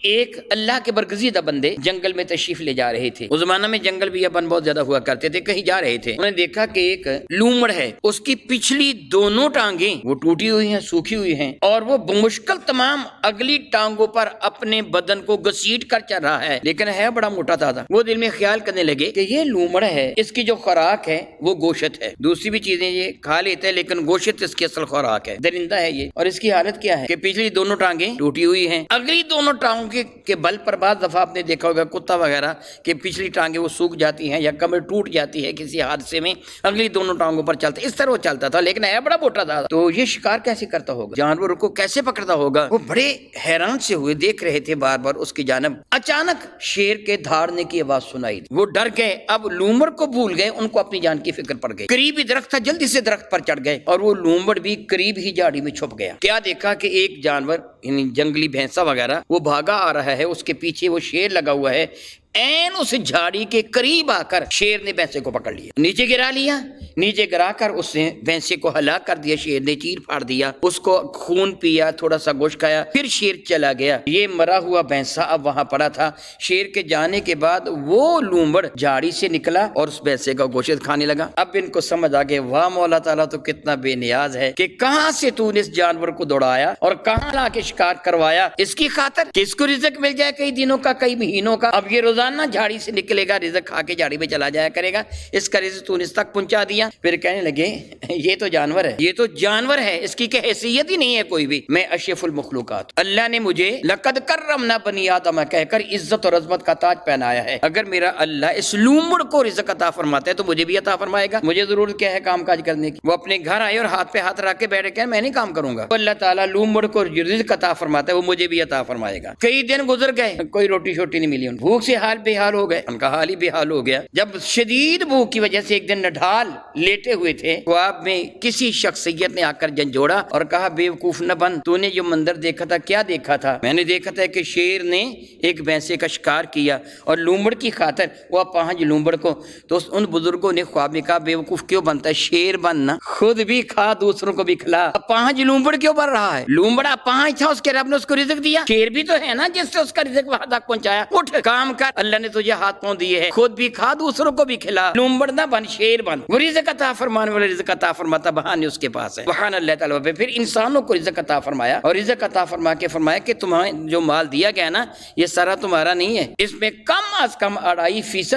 ایک اللہ کے برگزیدہ بندے جنگل میں تشریف لے جا رہے تھے. اس زمانہ میں جنگل بھی یابن بہت زیادہ ہوا کرتے تھے. کہیں جا رہے تھے, انہوں نے دیکھا کہ ایک لومڑ ہے, اس کی پچھلی دونوں ٹانگیں وہ ٹوٹی ہوئی ہیں, سوکھی ہوئی ہیں, اور وہ بمشکل تمام اگلی ٹانگوں پر اپنے بدن کو گھسیٹ کر چل رہا ہے, لیکن ہے بڑا موٹا تازہ. وہ دل میں خیال کرنے لگے کہ یہ لومڑ ہے, اس کی جو خوراک ہے وہ گوشت ہے, دوسری بھی چیزیں یہ کھا لیتے ہیں لیکن گوشت اس کی اصل خوراک ہے, درندہ ہے یہ. اور اس کی حالت کیا ہے کہ پچھلی دونوں ٹانگیں ٹوٹی ہوئی ہیں, اگلی دونوں ٹانگوں کے بل پر بعض دفعہ آپ نے دیکھا ہوگا کتا وغیرہ کہ پچھلی ٹانگیں وہ سوکھ جاتی ہیں یا کمر ٹوٹ جاتی ہے کسی حادثے میں, اگلی دونوں ٹانگوں پر چلتا ہے. اس طرح وہ چلتا تھا, لیکن ہے بڑا موٹا تھا. تو یہ شکار کیسے کرتا ہوگا, جانوروں کو کیسے پکڑتا ہوگا؟ وہ بڑے حیران سے ہوئے دیکھ رہے تھے بار بار اس کی جانب. اچانک شیر کے دھاڑنے کی آواز سنائی, وہ ڈر گئے. اب لومڑ کو بھول گئے, ان کو اپنی جان کی فکر پڑ گئی. قریب ہی درخت تھا, جلدی سے درخت پر چڑھ گئے اور وہ لومڑ بھی قریب ہی جھاڑی میں چھپ گیا. کیا دیکھا کہ ایک جانور یعنی جنگلی بھینسا وغیرہ وہ بھاگا آ رہا ہے, اس کے پیچھے وہ شیر لگا ہوا ہے. این اس جھاڑی کے قریب آ کر شیر نے بھینسے کو پکڑ لیا, نیچے گرا لیا. نیچے گرا کر اس نے بھینسے کو ہلاک کر دیا, شیر نے چیر پھاڑ دیا, اس کو خون پیا, تھوڑا سا گوشت کھایا, پھر شیر چلا گیا. یہ مرا ہوا بھینسا اب وہاں پڑا تھا. شیر کے جانے کے بعد وہ لومڑ جھاڑی سے نکلا اور اس بھینسے کا گوشت کھانے لگا. اب ان کو سمجھ آ گیا, واہ مولا تعالیٰ تو کتنا بے نیاز ہے کہ کہاں سے تو نے اس جانور کو دوڑایا اور کہاں لا کے شکار کروایا اس کی خاطر کہ اس کو رزق مل جائے کئی دنوں کا, کئی مہینوں کا. اب یہ روزانہ جھاڑی سے نکلے گا, رزق کھا کے جھاڑی میں چلا جایا کرے گا, اس کا رزق تو نے اس تک پہنچا دیا. پھر کہنے لگے یہ تو جانور ہے, یہ تو جانور ہے, اس کی حیثیت ہی نہیں ہے کوئی بھی. میں اشرف المخلوقات, اللہ نے مجھے لقد کرمنا بنی آدم کہہ کر عزت اور عظمت کا تاج پہنایا ہے. اگر میرا اللہ اس لومڑ کو رزق عطا فرماتا ہے تو مجھے بھی عطا فرمائے گا. مجھے ضرورت کیا ہے کام کاج کرنے کی. وہ اپنے گھر آئے اور ہاتھ پہ ہاتھ رکھ کے بیٹھے کہ میں نہیں کام کروں گا. اللہ تعالیٰ لومڑ کو رزق عطا فرماتا ہے, وہ مجھے بھی عطا فرمائے گا. کئی دن گزر گئے, کوئی روٹی شوٹی نہیں ملی, بھوک سے حال بے حال ہو گئے. ان کا حال ہی بے حال ہو گیا. جب شدید بھوک کی وجہ سے ایک دن نڈھال لیٹے ہوئے تھے, خواب میں کسی شخصیت نے آ کر جھنجھوڑا اور کہا بے وقوف نہ بن, تو نے جو منظر دیکھا تھا کیا دیکھا تھا؟ میں نے دیکھا تھا کہ شیر نے ایک بھینسے کا شکار کیا اور لومڑ کی خاطر وہ اپاہج لومڑ کو. تو ان بزرگوں نے خواب میں کہا بے وقوف کیوں بنتا ہے, شیر بننا, خود بھی کھا دوسروں کو بھی کھلا. اپاہج لومڑ کیوں بن رہا ہے؟ لومڑا اپاہج تھا, اس کے رب نے اس کو رزق دیا. شیر بھی تو ہے نا جس سے اس کا رزق وہاں تک پہنچایا. اٹھ کام کر, اللہ نے تجھے ہاتھ پاؤں دیے ہے, خود بھی کھا دوسروں کو بھی کھلا. لومڑ نہ بن, شیر بن. وہ رزق عطا فرمانے والا رزق عطا فرماتا بہانے اس کے پاس ہے. سبحان اللہ تعالیٰ. پھر انسانوں کو رزق عطا فرمایا اور رزق عطا فرما کے فرمایا کہ تمہیں جو مال دیا گیا نا یہ سارا تمہارا نہیں ہے, اس میں کم از کم 2.5%